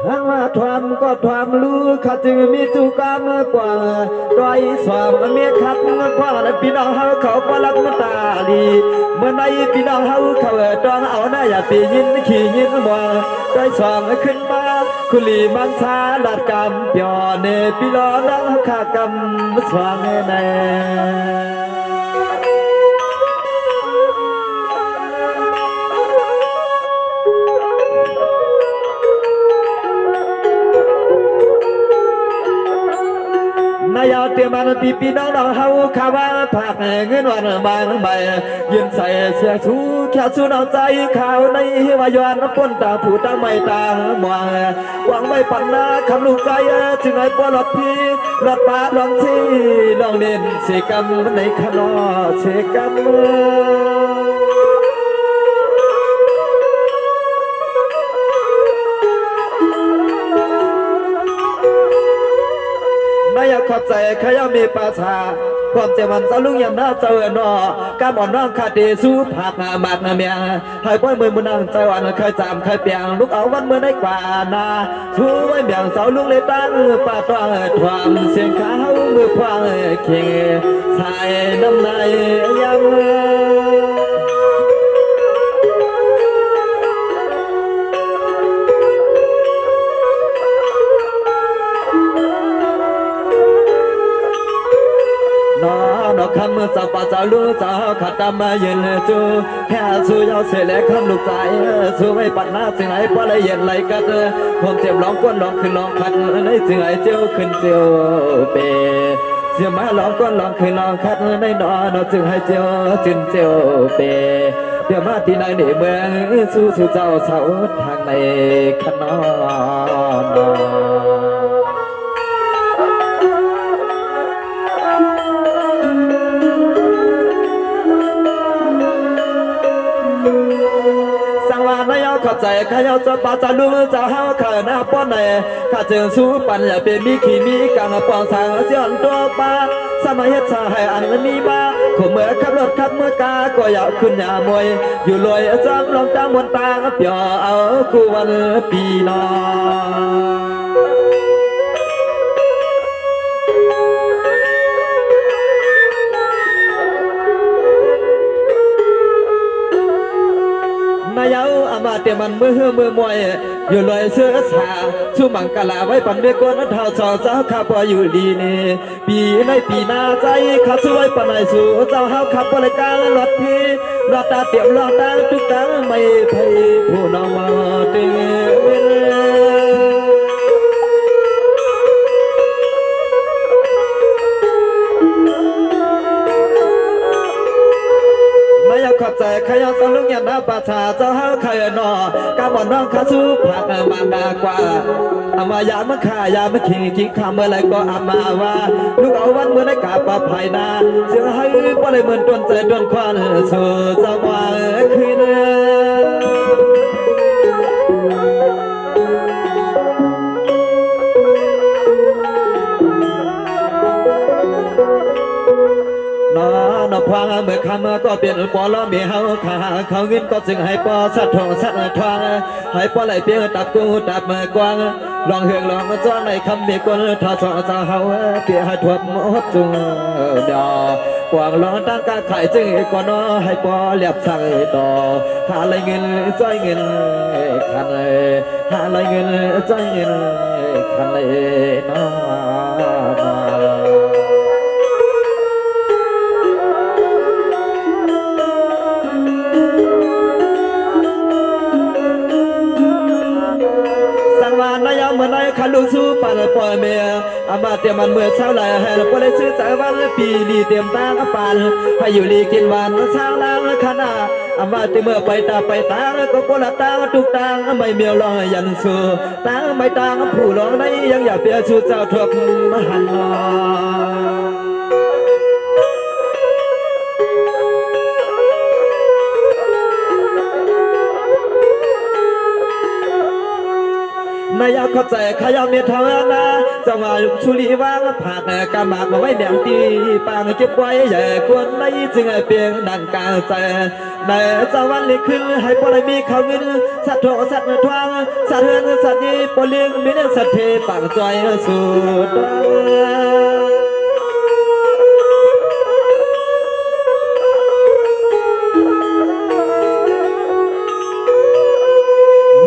หางมาทวามก็ทวามรู้ข้าจึงมีจุกามกว่าดอยสวามเมียขัดกว่าพี่น้องเฮาเขาปลักมตาลีเมื่อในพี่น้องเฮาเขาต้องเอาหน้าอย่าปียินขี่ยินมัวดอยสวามขึ้นมาคุลีมันซาดัดกำยอเนพี่น้องรักข้ากำสว่างแน่ นายเตรียมมันพี่น้องเฮาข้าวผักเงินวันบางใบยืนใส่เสียชูแค่สู้เอาใจข่าวในวายวนปนตาผู้ตาไม่ตาหมวงหวังไว้ปันนาคำลูกใจจึงไอ้ปลอดพี่รถป้าลองที่ลองเด่นเสกำในขนอเสกำอยากขอบใจขยามีภาษาความเจมันสลุงยำน้าเจอหนอกาบอนน้องคาเดสู้ผักบาดเมียให้ป้อยมือมือนั่งใจวันเคยจำเคยเปียงลูกเอาวันมือได้กว่านาชูไว้เบียงเสาลุงเลยตั้งป่าตวงทวามเสียงขาวมือพวางเข่งใส่น้ำในยำนอกคำสับปะจะรู้จะขัดตามมาเย็นจูแค่สู้ยาวเสียแล้วคำลูกใจสู้ไม่ปัดหน้าสิ่งไหนพอละเย็นไหลกัดผมเจ็บร้องก้นร้องขึ้นร้องขัดในสิ่งไหนเจียวขึ้นเจียวเปเสียมาร้องก้นร้องขึ้นร้องขัดในนอนจึงให้เจียวจินเจียวเปเดี๋ยวมาที่ไหนในเมืองสู้สู้เจ้าเสาทางในขนอนเข้าใจข้าจะปาจะรู้จะหาข้าหน้าป้อนไหนข้าจึงสู้ปัญญาเป็นมีขีมีกังปองสางเสียนตัวป้าสมัยเฮ็ดชาให้อันมีบ้าขมเมื่อขับรถขับเมื่อกาก็อยากขึ้นยามวยอยู่ลอยจังลองจังบนตาเปียเอาคู่วันปีนอนายเอาอามาเตมันมือมวยอยู่ลอยเสื้อสาชูมังกะลาไว้ปันเมียกวนเท้าสอเจ้าข้าพออยู่ดีนี่ปีในปีหน้าใจข้าช่วยปันไหนสู่เจ้าเฮาขับบริการรถที่รถตาเตียมรถตาทุกตาไม่ไพ่ผู้น้องมาเตืขอบใจขยันสลุงยันนาปาชาเจ้าเฮาขยันนอกาบอนน้องข้าสู้ผักมากกว่าอามายามะขายามะขิงขิงคำเมื่อไรก็อามาว่าลูกเอาวันเมื่อได้กาปะภายนาเสียงให้บ่เลยเหมือนต้นใจต้นควันสู่สว่างคืนนพวางเมื่อคำก็เปลี่ยนปอล้อมีเฮาขาเขาเงินก็จึงให้ปอสัตว์ทองสัตว์ทองให้ปอไหลเปียตับกูตับเมื่อกวางลองเฮืองลองจ้าในคำมีกวนทอสอเจ้าเฮาเปียให้ทวบหมดจุงดอกวางลองตั้งการขายจึงก่อนให้ปอเลียบสั่งต่อหาอะไรเงินจ่ายเงินคันหาอะไรเงินจ่ายเงินคันน้อเมื่อไหร่ขันลูกสู้ปันปล่อยเมียอามาเตรียมมันเมื่อเช้าไหลให้เราก็ได้ซื้อใจวันปีลีเตรียมตั้งปันให้อยู่ลีกินวันเช้าล้างขนาอามาเตรียมเมื่อไปตาก็กละตั้งทุกตั้งไม่เมียวลอยยันสู้ตั้งไม่ตั้งผู้ร้องในยังอยากเปียชูเจ้าทบมหันนายเข้าใจขยามีเท่านะจังหวะชุลีว่างผ่านกำมากมาไว้แบ่งตีปางเก็บไว้ใหญ่กวนในจึงเปียงดังกาใจ ในสวรรค์เลยขึ้นให้ปลายมีเขาเงินสัตว์โถสัตว์ทวงสัตว์เฮือนสัตว์ยีปเลี้ยงมีเนื้อสัตว์เทปากจอยสุด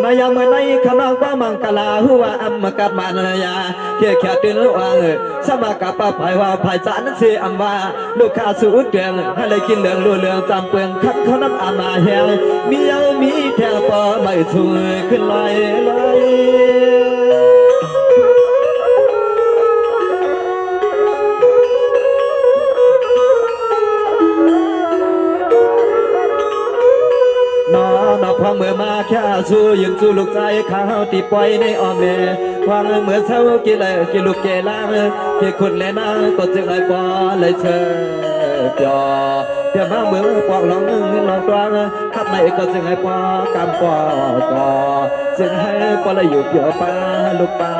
นายามในขนองว่ามังกลาหัวอัมกัดมานยาเขี่ยแค่ตื่นวางสมากับป้าภายว่าภายจานเสียอัมว่าลูกค้าสูดเดืองให้เลยกินเหลืองลู่เหลืองจำเปลืองคัดเขาน้ำอามาแหงมีเอามีแถวปอไม่ช่วยขึ้นลอยลอยนอพองเมื่อมาแค่สู้ยืนสู้ลูกใจข้าวตีปล่อยในอ้อมแม่ความเมื่อเช้ากินเลยกินลูกเกล้างเกี่ยคนและน้าก็จึงไอ้ปอเลยเชยเปียมาเมื่อปอกลองลองตัวขับในก็จึงไอ้ปอกำปอก็จึงให้ปอเลยอยู่เปียวป้าลูกป้า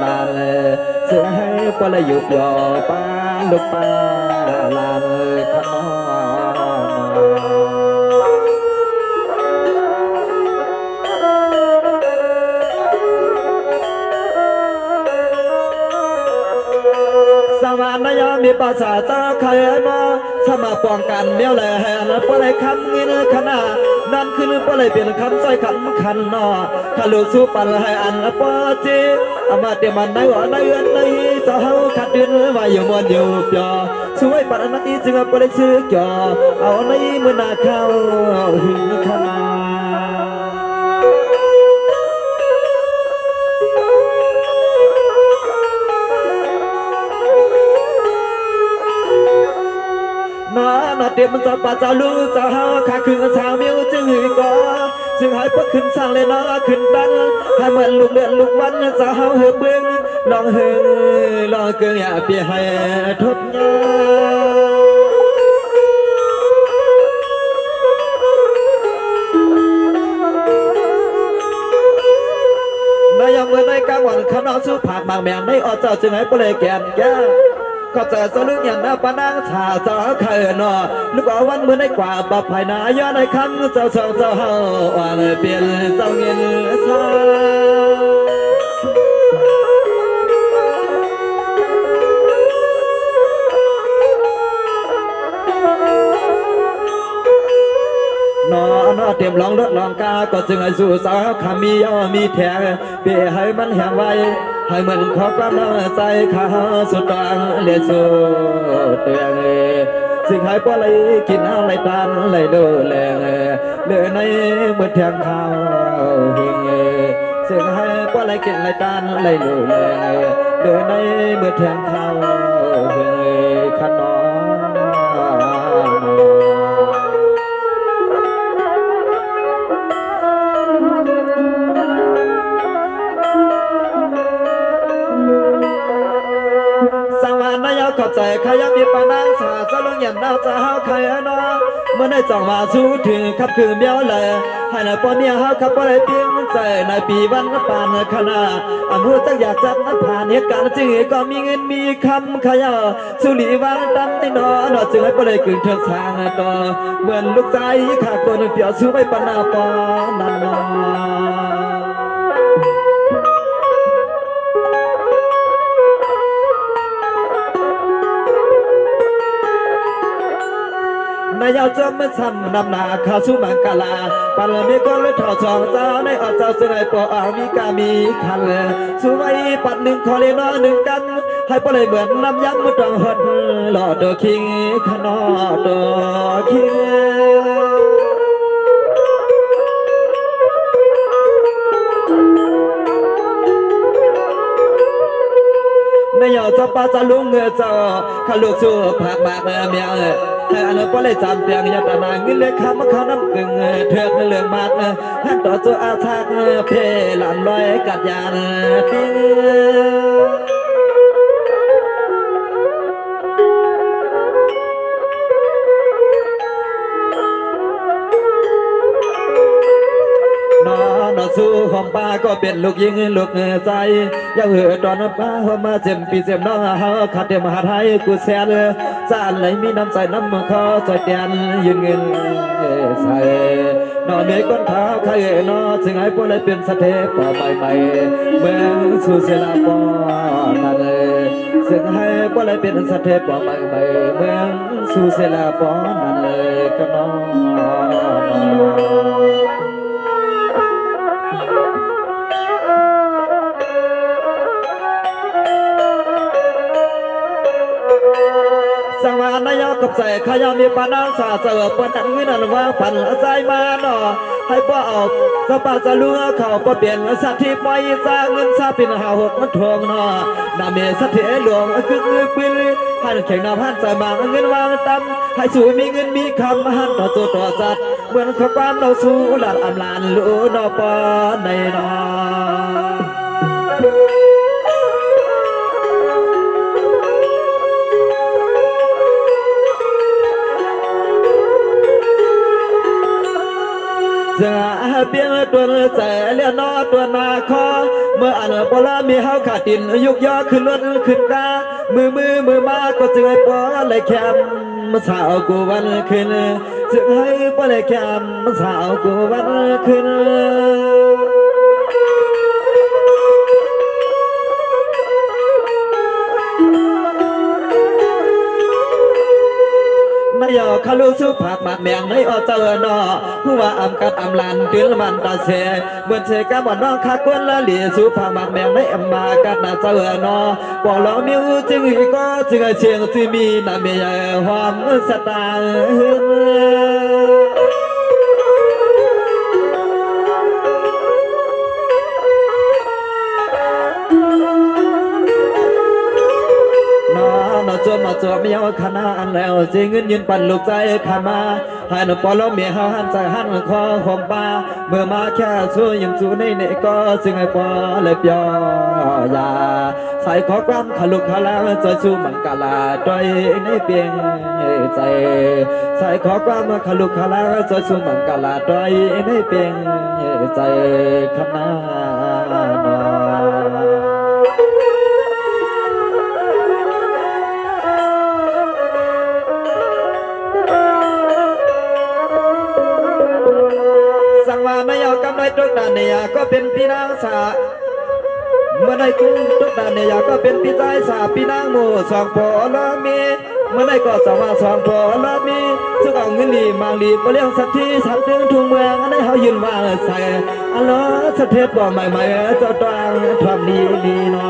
ลาเลยจึงให้ปอเลยอยู่เปียวป้าลูกป้าลาเลยขนมสวรรค์นายมีภาษาเจ้าใครมาสมาป้องกันเดียวเลยแห่นปเลยคำเงินขนาดนั่นคือปเลยเป็นคำสร้อยคำคันนอถ้าลูกสู้ปันให้อันปอจีอามาเตมันในหัวในเอื้อนในเจ้าขัดเดือนว่าอยู่มวนอยู่เปียช่วยปันนักอีจึงปเลยซื้อจ่อเอาในมือหน้าเข้าหึงขนานาเดียมันจะป่าจะรู้จะหาข้าคือสาวมิวจึงหือก็จึงให้พวกขึ้นสร้างเลยนะขึ้นดันให้เหมือนลูกเดือนลูกวันจะหาเหือเบื้องลองเหือลองเกลืออย่าเปียให้ทุบเงานายเมื่อในกลางวันข้าน้องสู้ผักบางแมงในอเจ้าจึงให้ปเลยแก่นแก่ก็จะสลุกอย่างน้าปนังชาเจ้าเคยนอลูกวันเมื่อในกว่าปภายนาย้อนในคำเจ้าสองเจ้าเฮาวันเปลี่ยนเจ้าเงินชานอเตรียมลองเลือดลองกาก็จึงให้สู่สาวขามีย่อมีแถงเปียให้มันแห้งไว้ให้มันขอความน้ำใจข้าสุดตังเลี้ยสุดเตียงสิ่งให้ปลายกินอะไรตันไหลดูแรงเลือในมือแทงข้าวหิงสิ่งให้ปลายกินอะไรตันไหลดูแรงเลือในมือแทงข้าวหิงขนมขอบใจขยับมีปานังสาสลุงยันดาวจะเฮาใครนอเมื่อได้จ่องมาสู้ถึงขับคือเบี้ยวเลยให้นายปอเมียเฮาขับปอะไรเพียงใจในปีวันปานขนาอำเภอจักอยากจัดผ่านเหตุการณ์จึงก็มีเงินมีคำขยะสุรีวางตั้มในนอนจึงให้ปอะไรกึ่งเถิดทางต่อเหมือนลูกใจขาดคนเปียวสู้ไม่ปนาปอนันนนายเจ้าไม่ทำนำนาข้าสู้มังกลาปัลมีก็เลยถอดสองเจ้าในอเจ้าเสนอปอเอามีกามีคันสู้ไว้ปัดหนึ่งขอเลยน้อหนึ่งกันให้ปเลยเหมือนน้ำยั้งมือตองหดหล่อตัวคิงขนอตัวคิงนายเจ้าป้าจะลุงเงเจ้าข้าลูกสู้ผักมากเมียให้อันนั้นก็เลยจำเพียงยัตนาเงินเล็กคำเขาน้ำกึ่งเถื่อนเรื่องมากหันต่อตัวอาทักเพลานลอยกัดยานปีนอสู้หอมป้าก็เป็นลูกยิงลูกใจยังเหอตอนป้าหัวมาเจ็มปีเจ็มน้องเฮาขัดเดียมหาไทยกูแสน จานไหลมีน้ำใส่น้ำคอใส่เตียนยืนเงินใส่นอเมก้นเท้าใครนอจึงให้พวกเลยเป็นสเทปต่อใหม่เมืองสุเสลาปอนั่นเลยจึงให้พวกเลยเป็นสเทปต่อใหม่เมืองสุเสลาปอนั่นเลยก็นอสังวานายกับใส่ขยามีปานาสาเสือปนังวินันว่าผันใจมาหนอให้ป้าออกสปาจะลุงเขาป้าเปลี่ยนสัตว์ที่ไปสร้างเงินซาปินหาหกมันทวงหนอนาเมสัตว์ที่หลวงกึ่งปืนหันแข่งน้ำหันใส่มาเงินวางตั้มให้สู้มีเงินมีคำหันต่อตัวต่อจัดเหมือนข้าวปั้นเราสู้หลัดอำลานลูนอปอในนอจะเปียงตัวใจเลี้ยนอตัวนาคอเมื่ออันปลามีเฮาขาดดินยุกย่อขึ้นล้นขึ้นตามือมาก็จึงให้ปอเลยแคมสาวกูวันขึ้นจึงให้ปอเลยแคมสาวกูวันขึ้นนายขลุสุผักหมากแมงในอเจอนอผู้ว่าอำกัดอำลันติลมันตาเสเมื่อเชกาบ่น้องคักวนละเหลีสุผักหมากแมงในอำมากัดนาเจอนอบอกเรามิวจึงก็จึงเชียงจึงมีนาเมียหอมสตาจนมาจบมีเอาขนาดแล้วจึงเงินยืนปั่นลูกใจขามาให้นปอลเมียหันใจหันคอคมปาเมื่อมาแค่สู้ยังสู้ในเนก็จึงให้ปอเลยเปียยาใส่ขอความขลุกขลาใจสู้มันกะลาดอยในเปียงใจใส่ขอความขลุกขลาใจสู้มันกะลาดอยในเปียงใจขนาดสังวานายกำไรตุกดานเนียก็เป็นพี่นางสาเมื่อในกุ้งตุกดานเนียก็เป็นพี่ใจสาพี่นางโมสองพอละมีเมื่อในก็สังวาสองพอละมีสุกเอาเงินลีมังลีมาเลี้ยงสักทีสักเรื่องทุ่งเมืองอันนี้เขายืนว่าใส่อันล้อสะเทปบ่ใหม่เจ้าตังทำดีดีนอ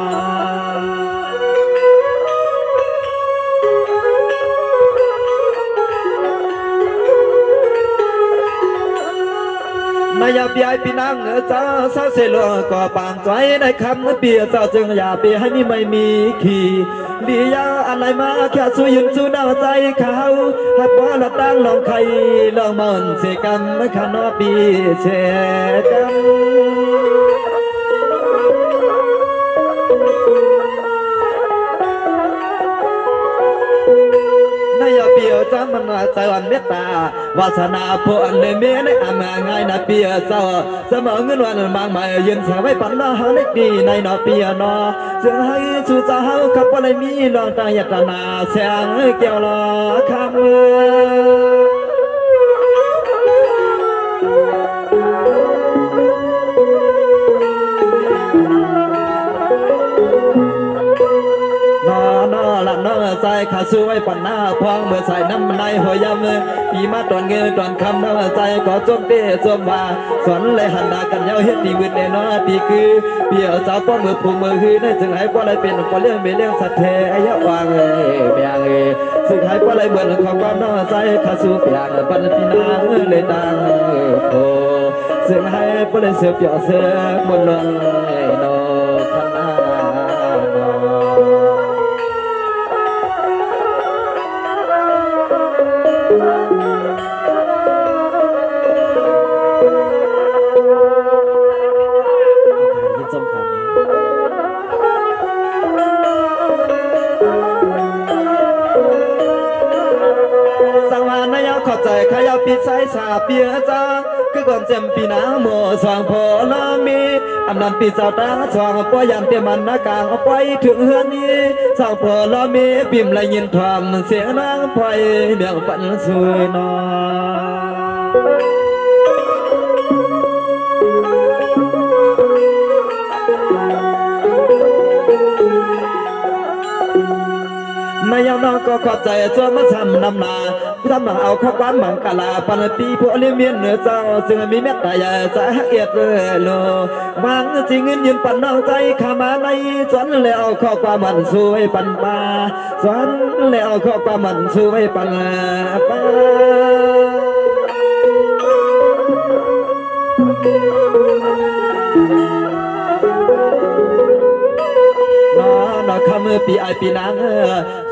นายเปียพี่นางเจ้าสาวเสลก็ปางใจในคำเปียเจ้าจึงอย่าเปียให้มีไม่มีขี่ดียาอะไรมาแค่สู้ยืนสู้ดาวใจเขาให้ปอละตั้งลองใครลองมันเสกันไม่ขานอปีเชกันนายเปียจำมันใจวันเมตตาวาสนาพวนในเมียในอามาง่ายนาเปียเศร้าเสมอเงินวันบางใหม่ยืนแสไว้ปันนาหาเล็กดีในนอเปียนอจึงให้สู่สาวขับว่าเลยมีลองตายตนาแสงเกี่ยวลอคำละน้องใจขาสู้ไว้ปันหน้าพองเมื่อใส่น้ำในหัวยำปีมาตอนเงินตอนคำน้องใจขอจมเปี้ยจมว่าสอนเลยหันหน้ากันยาวเฮ็ดดีมืดแน่นอปีคือเปี่ยวสาวป้อมือผูกมือคือได้จึงให้ป้ออะไรเป็นป้อเลี้ยงไม่เลี้ยงสัตว์แท้ยะวางเมียงซึ่งให้ป้ออะไรเหมือนของความน้องใจขาสู้เปียงปันปีนางเลยดังโอซึ่งให้ป้อเลยเสือเปี่ยวเสือบนลงโนขันนาขอบใจขยาปิดสายสาเปียจ้าคือ ก่อนเจมปีนาโมสองพอลามีอำนาจปีสาวตาสองปอยันเตมันนากางไปถึงเฮือนนี้สองพอลามีปิมละยินทอมเสียงนางไฟเบียงปันสวยนอในยามน้องก็ขอบใจจนมาทำนำนาทำหนังเอาข้าวปั้นหมังกะลาปันปีพวกเลี้ยงเมียนเหนือเจ้าจึงมีเม็ดตายสาเอียดโลมังจริงเงินยืนปันน้องใจขามาในสวนแล้วข้อความมันสวยปันปาสวนแล้วข้อความมันสวยปันปาน้าคำปีไอปีนัง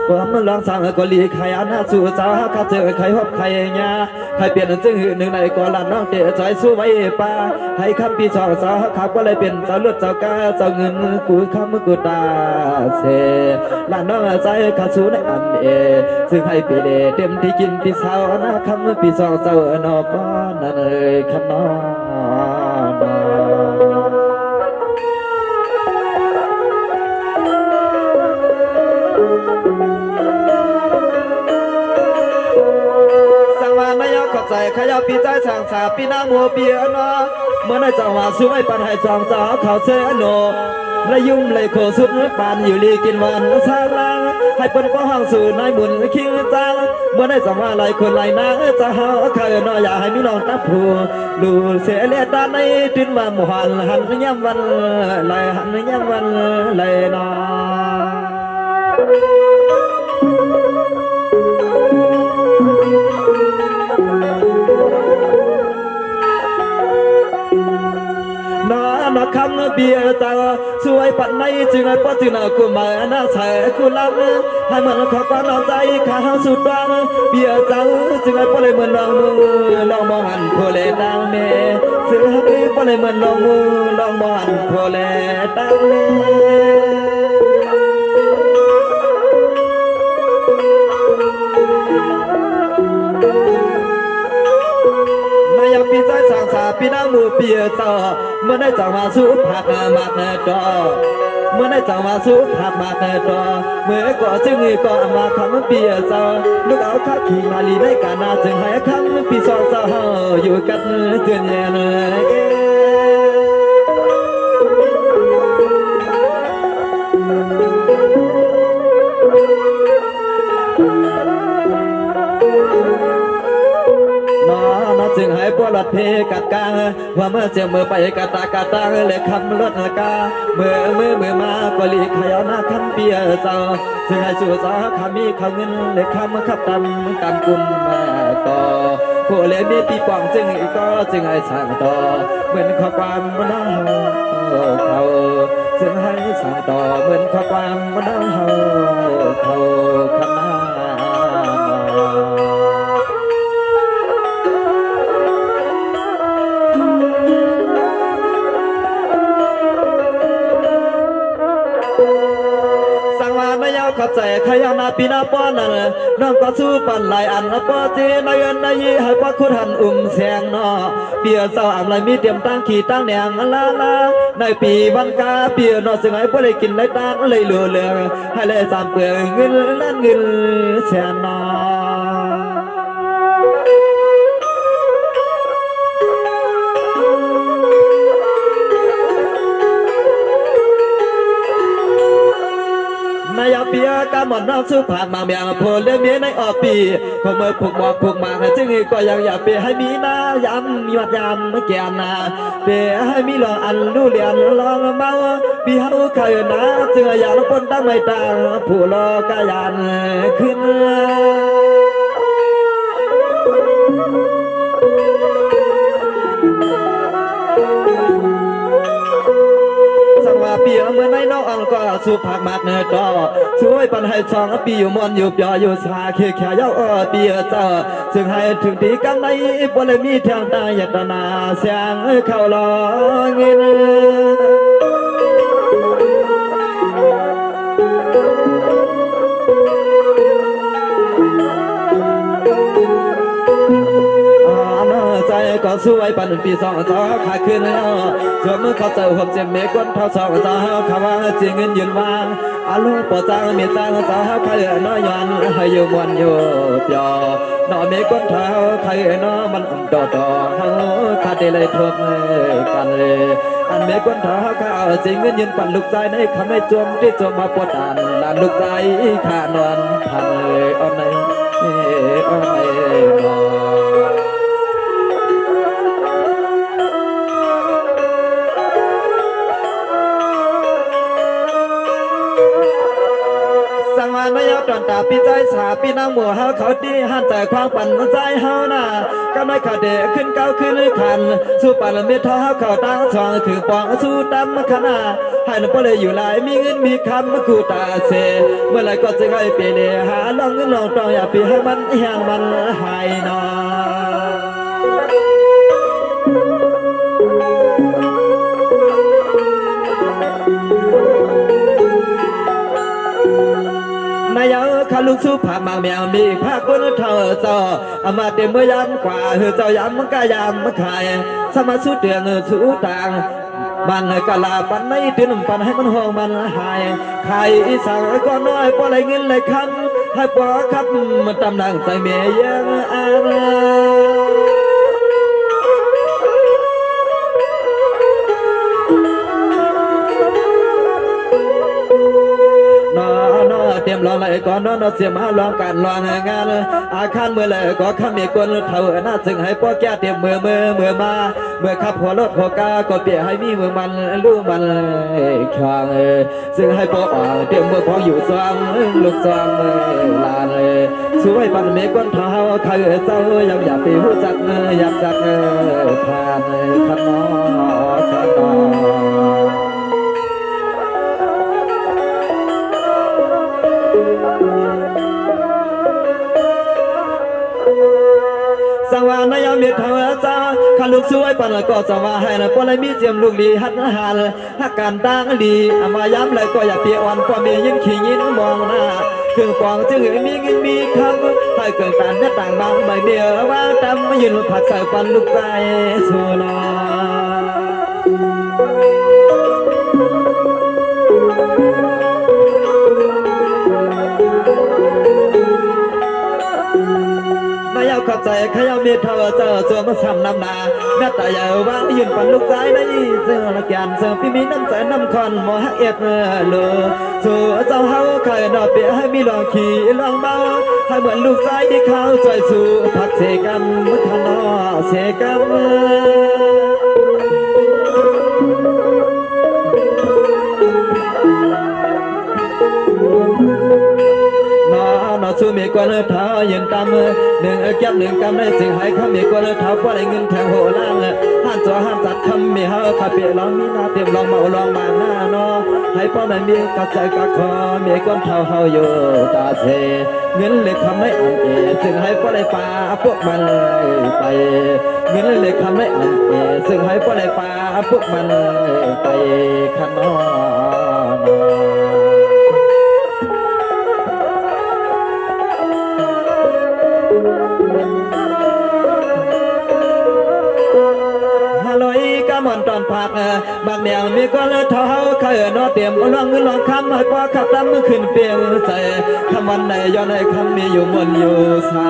ผมลองสั่งก็ลีใครอานาสู่สาวข้าเจอใครพบใครเงี้ยใครเปลี่ยนจึงหนึ่งในก่อนละน้องเตะใจสู้ไว้ป่าให้คำปีสองสาวขับก็เลยเป็นสาวเลือดสาวกาสาวเงินกูคำกูตาเสละน้องใจข้าสู้ในอันซึ่งให้ปีเดเต็มที่กินปีสาวนะคำปีสองสาวนอกบ้านนั่นเลยขนอนขอบใจขยาปีใจสั่งสาปีน้ำหัวเปียนเมื่อในจังหวะช่วยปันให้จองสาวเขาเสนและยุ่มเลยโคสุดปานอยู่ลีกินวันสร้างลางให้เปิ้นป้อห้องสู่นายบุญคิงจังเมื่อในจังหวะไหลคนไหลนางจะหาเขานอยากให้มีน้องตับผูดูเสียเลียดานในดินวันหันหันย่ำวันไหลหันย่ำวันไหลนอน้าคำเบียร์ตาช่วยปัดในจึงไอ้ป้อจึงกูมาหน้าใส่กูลำให้มันขอความเอาใจข้าสุดดังเบียร์ตาจึงไอ้ป้อเลยเหมือนลองมือลองมองหันโพเลดังเมเสือให้ป้อเลยเหมือนลองมือลองมองหันโพเลดังเมปีใจสั่งสาปีน้ำมูเปียต่อเมื่อได้จังมาสู้ผักมากแน่ต่อเมื่อได้จังมาสู้ผักมากแน่ต่อเมื่อก่อจึงก่อมาคำเปียต่อลูกเอาข้าขี่มาลีได้การนาจึงให้คำปีสองเจ้าอยู่กันเตือนแย่เลยจึงให้พวกรถเพกัดกลางว่าเมื่อเสียมือไปกัดตากาตังเลยคำรถกาเมื่อมาก็ลีขยาหน้าคำเปียเจ้าจึงให้สู่สาขามีเขาเงินเลยคำขับตำกันกุมมาต่อผู้เลี้ยงมีปีปองจึงก็จึงให้สั่งต่อเหมือนข้อความมันเขาจึงให้สั่งต่อเหมือนข้อความมันเขาขนาขอบใจขยานาปีนาป้อนนั่นน้องก็สู้ปั่นหลายอันป้อเจนายนายให้ป้าคุณหันแสงนอเปียเศร้าอ่ำไรมีเตรียมตั้งขี่ตั้งแหนงลาในปีวันกาเปียนอสึงให้ป้าเลยกินไรตั้งเลยเหลือเลือให้เลยสามเปลือกเงินนั่นเงินแสนนอเปียกาหมอนน้องสู้ผ่านมาเมียงโพลเมียในออกปีคงเมื่อผูกบอกผูกมาจึงก็ยังอยากเปียให้มีน้ายำมีวัดยำไม่แก่นาเปียให้มีหล่ออันดูเลียนลองเมาปีเฮาเคยนะจึงอยากปนตั้งไม่ต่างผู้รอกายันขึ้นเปียเมื่อในน้องก็สู้ผักมากเนื้อต่อช่วยปันให้สองปีอยู่มอนอยู่เปียอยู่สาเขียแขยาวเปียเจ้าซึ่งให้ถึงตีกันในบริมีทางตายตนาเสียงเข้าลอเงินใจ ก็สวยปันปีสองสาวขาขึ้นแล้วสวมมือเขาเจอผมเจ็บเมก้นเท้าสองสาวขาว่าจริงเงินยืนวางอาลูกปอจางเมียจางสาวขาเอ๋น้อยยันให้อยู่มวนอยู่เปียนอเมก้นเท้าขาเอ๋น้อมันดอดอขาเดเลยทบกันเลยอันเมก้นเท้าขาจริงเงินยืนปั่นลูกใจในคำให้จมที่จมมาปวดอันลานลูกใจขานอนพันเลยอ่อนในอ่อนในนอสังวานไม่ยอมตอนตาปีใจสาปีนางหมัวเฮาเขาดีหันใจความปั่นใจเฮาหน้าก็ไม่ขาดเดขึ้นเก้าขึ้นขันสู้ปั่นเมียท้อเขาตั้งช่องถึงปองสู้ตำขนาให้นพ่อเลยอยู่หลายมีเงินมีคำมาคู่ตาเสเมื่อไรก็จะให้เปลี่ยนหาลองเงินลองตองอย่าปีให้มันแห้งมันหายนอนายข้าลูกสู้ผ่ามาแมวมีภาคบนเท่าเจ้าอามาเต็มเมื่อยำกว่าเจ้ายำมันก็ยำมันขายสมาสู้เตียงสู้ต่างบางกะลาปันไม่ตื่นปันให้มันห้องมันหายใครสั่งก็น้อยพอไรเงินไรคำให้พอครับมันตำนังใจเมียยังอะไรเตรียมรอเลยก่อนนอนเสียมาลองการลองงานอาคารเมื่อเลยก็ข้ามีคนเท่าหน้าจึงให้พ่อแก่เตรียมมือมาเมื่อขับหัวรถหัวกาก็เปียให้มีมือมันลูกมันคลางซึ่งให้พ่ออ่างเตรียมมือพองอยู่ซ้อมลูกซ้อมลานสวยปันเมก้นเท้าใครเจ้ายังอยากไปหูจักอยากจักผ่านขนอขนอสังวานายามีเท่าจ้าข้าลูกสวยปันก็สังวาให้นะปนมีเจียมลูกลีหัดหาหักการตั้งดีอามาย้ำเลยก็อย่าเปียอ่อนก็มียิ้มขี้ยิ้มมองหน้าเครื่องปองจึงมีเงินมีคำให้เกินการแค่ต่างบางใบเดียวว่าจำไม่ยืนผัดใส่ปันลูกใจสุนอนายเข้าใจขยามีเท่าเจอจวมาซ้ำน้ำนาแม่ตายว่างยืนปันลูกใจในเสื้อละแกนเสื้อพี่มีน้ำใจน้ำคอนมอฮักเอ็ดโลสู่เจ้าเฮาเคยนอเปียให้มีลองขี่ลองเบาให้เหมือนลูกใจที่เขาใจสู่พักเสกรรมขนอเสกรรมนอสู้มีกวนเท้ายืนตามหนึ่งแก้มหนึ่งกำได้สิ่งหายข้ามีกวนเท้าเพราะได้เงินแทงโหล่างห้านตัวห้านจัดคำมีเฮาข้าเปียลองมีนาเตรียมลองเมาลองมาหน้านอให้พ่อแม่มีกัดใจกัดคอมีกวนเท้าเฮาอยู่ตาเสเงินเล็กคำไม่อันเอซึ่งให้พ่อได้ปลาพวกมันไปเงินเล็กคำไม่อันเอซึ่งให้พ่อได้ปลาพวกมันไปขนอมันตอนพักบางแนวมีก็เลยเท้าเคยนอเตรียมลองเงินลองคำให้พอขับตามมือขึ้นเปลี่ยนใจคำวันไหนย้อนให้คำมีอยู่มนอยู่สา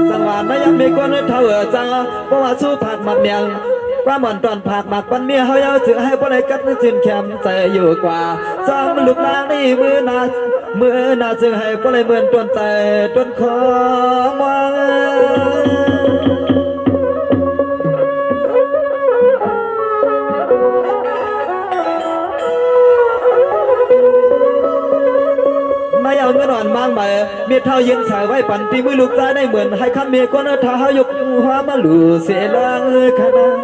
สังวานไม่ยังมีก็เลยเท้าจังเพราะว่าสู้ผักหมักเมียงว่ามันตอนผักหมักปันเมียเขาเยาถือให้พอได้กัดจืนแคมใจอยู่กว่าซ้ำลูกลางนี่มือนาจึงให้พอได้เหมือนต้นใจต้นคอมองไม่เอาเงินอ่อนมั่งใบมีเท่ายืนสายไว้ปั่นตีมือลูกใจได้เหมือนให้คำเมียก้นเท้ายกหัวมาหลู่เสียล่างขนาด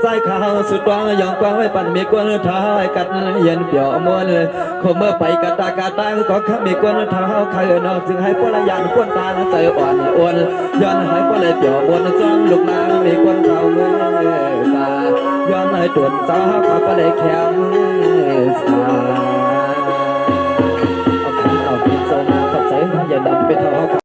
ใจข้าวสุดกว้างยองกว้างไว้ปั่นมีกวนเท้ากัดเย็นเปี่ยวมวนคมเมื่อไปกัดตากาตางก็ข้ามีกวนเท้าใครนอกจึงให้พลยันป้วนตาใจอ่อนอ้วนย้อนให้พลเปี่ยวมวนจ้องลูกนางมีกวนเท้าเมื่อตาย้อนให้ตรวจเท้าข้าพลแข็งสา อย่านำไปทอ